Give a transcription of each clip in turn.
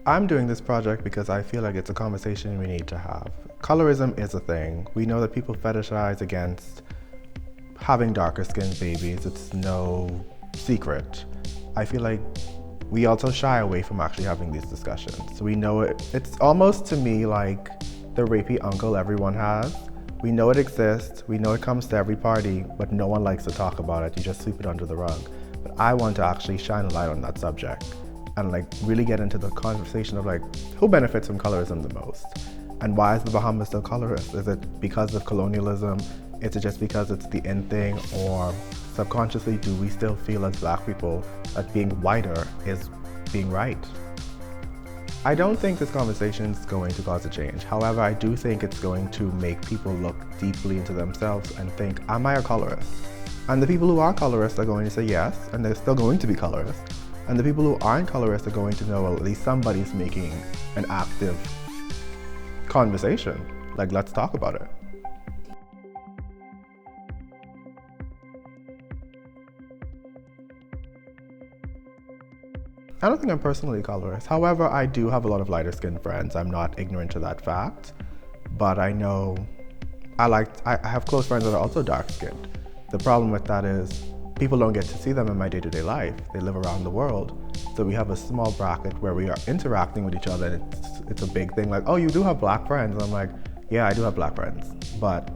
I'm doing this project because I feel like it's a conversation we need to have. Colorism is a thing. We know that people fetishize against having darker skinned babies. It's no secret. I feel like we also shy away from actually having these discussions. We know it's almost to me like the rapey uncle everyone has. We know it exists, we know it comes to every party, but no one likes to talk about it. You just sweep it under the rug. But I want to actually shine a light on that subject and like really get into the conversation of like who benefits from colorism the most? And why is the Bahamas still colorist? Is it because of colonialism? Is it just because it's the in thing? Or subconsciously, do we still feel as Black people that being whiter is being right? I don't think this conversation is going to cause a change. However, I do think it's going to make people look deeply into themselves and think, am I a colorist? And the people who are colorists are going to say yes, and they're still going to be colorists. And the people who aren't colorists are going to know, well, at least somebody's making an active conversation. Like, let's talk about it. I don't think I'm personally colorist. However, I do have a lot of lighter skinned friends. I'm not ignorant to that fact. But I know I have close friends that are also dark skinned. The problem with that is people don't get to see them in my day-to-day life. They live around the world. So we have a small bracket where we are interacting with each other, and it's a big thing like, oh, you do have Black friends. And I'm like, yeah, I do have Black friends, but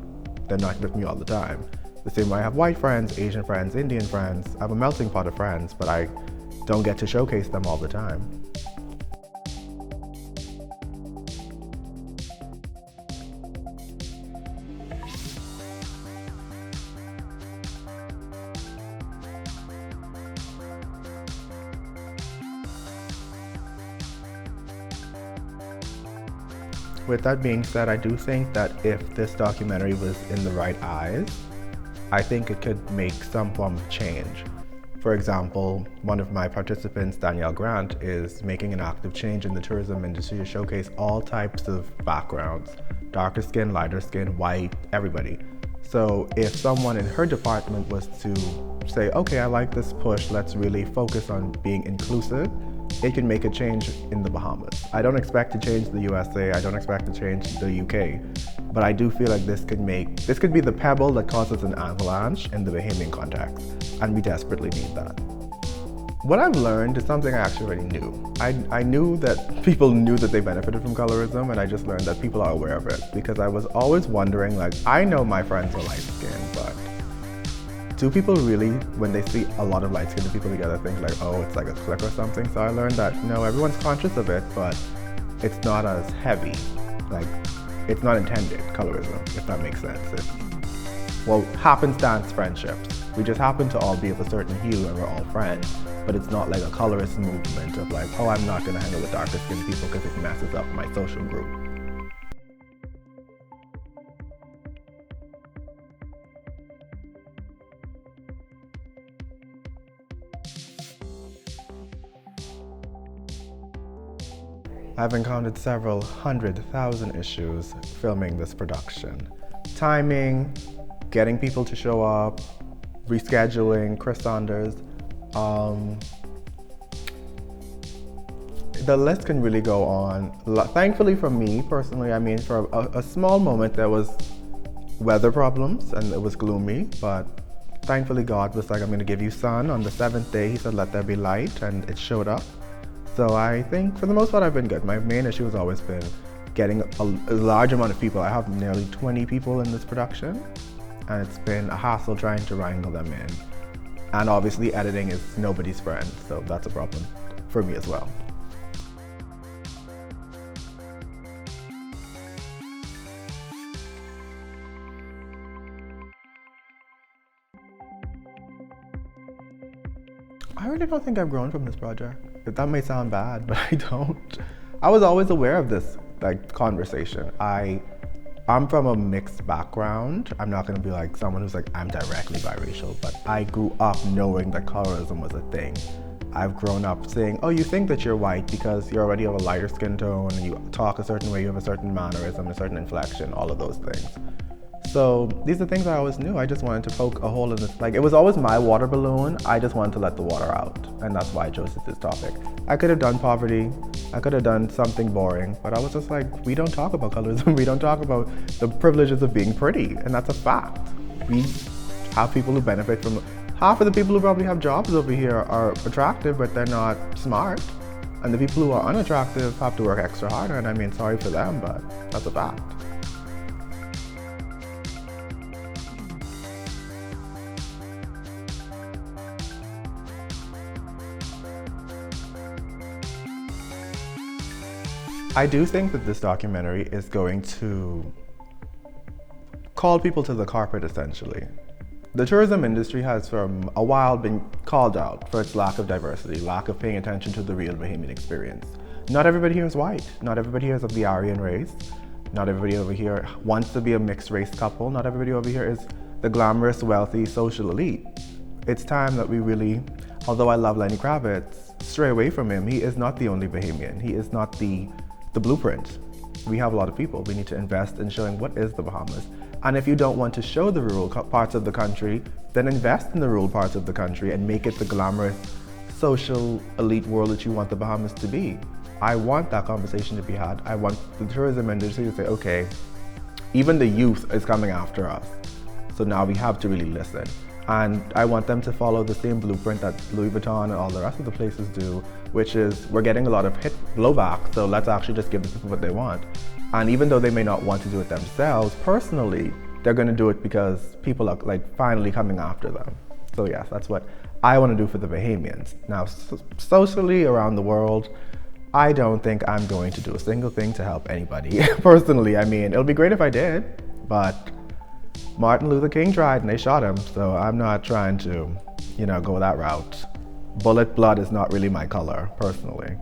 they're not with me all the time. The same way I have white friends, Asian friends, Indian friends. I have a melting pot of friends, but I don't get to showcase them all the time. With that being said, I do think that if this documentary was in the right eyes, I think it could make some form of change. For example, one of my participants, Danielle Grant, is making an active change in the tourism industry to showcase all types of backgrounds, darker skin, lighter skin, white, everybody. So if someone in her department was to say, okay, I like this push, let's really focus on being inclusive, it can make a change in the Bahamas. I don't expect to change the USA, I don't expect to change the UK, but I do feel like this could be the pebble that causes an avalanche in the Bahamian context, and we desperately need that. What I've learned is something I actually already knew. I knew that people knew that they benefited from colorism, and I just learned that people are aware of it, because I was always wondering, like, I know my friends are light-skinned, but do people really, when they see a lot of light-skinned people together, think like, oh, it's like a clique or something? So I learned that, no, everyone's conscious of it, but it's not as heavy. Like, it's not intended, colorism, if that makes sense. Well, happenstance friendships. We just happen to all be of a certain hue and we're all friends, but it's not like a colorist movement of like, oh, I'm not gonna hang out with darker skinned people because it messes up my social group. I've encountered several 100,000 issues filming this production. Timing, getting people to show up, rescheduling, Chris Saunders. The list can really go on. Thankfully for me personally, I mean, for a small moment there was weather problems and it was gloomy, but thankfully God was like, I'm gonna give you sun. On the 7th day, he said, let there be light, and it showed up. So I think for the most part I've been good. My main issue has always been getting a large amount of people. I have nearly 20 people in this production, and it's been a hassle trying to wrangle them in. And obviously editing is nobody's friend, so that's a problem for me as well. I really don't think I've grown from this project. That may sound bad, but I don't. I was always aware of this conversation. I'm from a mixed background. I'm not gonna be like someone who's like, I'm directly biracial, but I grew up knowing that colorism was a thing. I've grown up saying, oh, you think that you're white because you already have a lighter skin tone and you talk a certain way, you have a certain mannerism, a certain inflection, all of those things. So these are things I always knew. I just wanted to poke a hole in this. Like, it was always my water balloon. I just wanted to let the water out. And that's why I chose this topic. I could have done poverty. I could have done something boring. But I was just like, we don't talk about colorism. We don't talk about the privileges of being pretty. And that's a fact. We have people who benefit from. Half of the people who probably have jobs over here are attractive, but they're not smart. And the people who are unattractive have to work extra harder. And I mean, sorry for them, but that's a fact. I do think that this documentary is going to call people to the carpet, essentially. The tourism industry has for a while been called out for its lack of diversity, lack of paying attention to the real Bahamian experience. Not everybody here is white. Not everybody here is of the Aryan race. Not everybody over here wants to be a mixed race couple. Not everybody over here is the glamorous, wealthy, social elite. It's time that we really, although I love Lenny Kravitz, stray away from him. He is not the only Bahamian. He is not the blueprint. We have a lot of people. We need to invest in showing what is the Bahamas. And if you don't want to show the rural parts of the country, then invest in the rural parts of the country and make it the glamorous, social, elite world that you want the Bahamas to be. I want that conversation to be had. I want the tourism industry to say, okay, even the youth is coming after us. So now we have to really listen. And I want them to follow the same blueprint that Louis Vuitton and all the rest of the places do, which is we're getting a lot of blowback, so let's actually just give the people what they want. And even though they may not want to do it themselves, personally, they're going to do it because people are like finally coming after them. So yes, that's what I want to do for the Bahamians. Now, socially around the world, I don't think I'm going to do a single thing to help anybody. Personally, I mean, it'll be great if I did, but Martin Luther King tried and they shot him, so I'm not trying to, go that route. Bullet blood is not really my color, personally.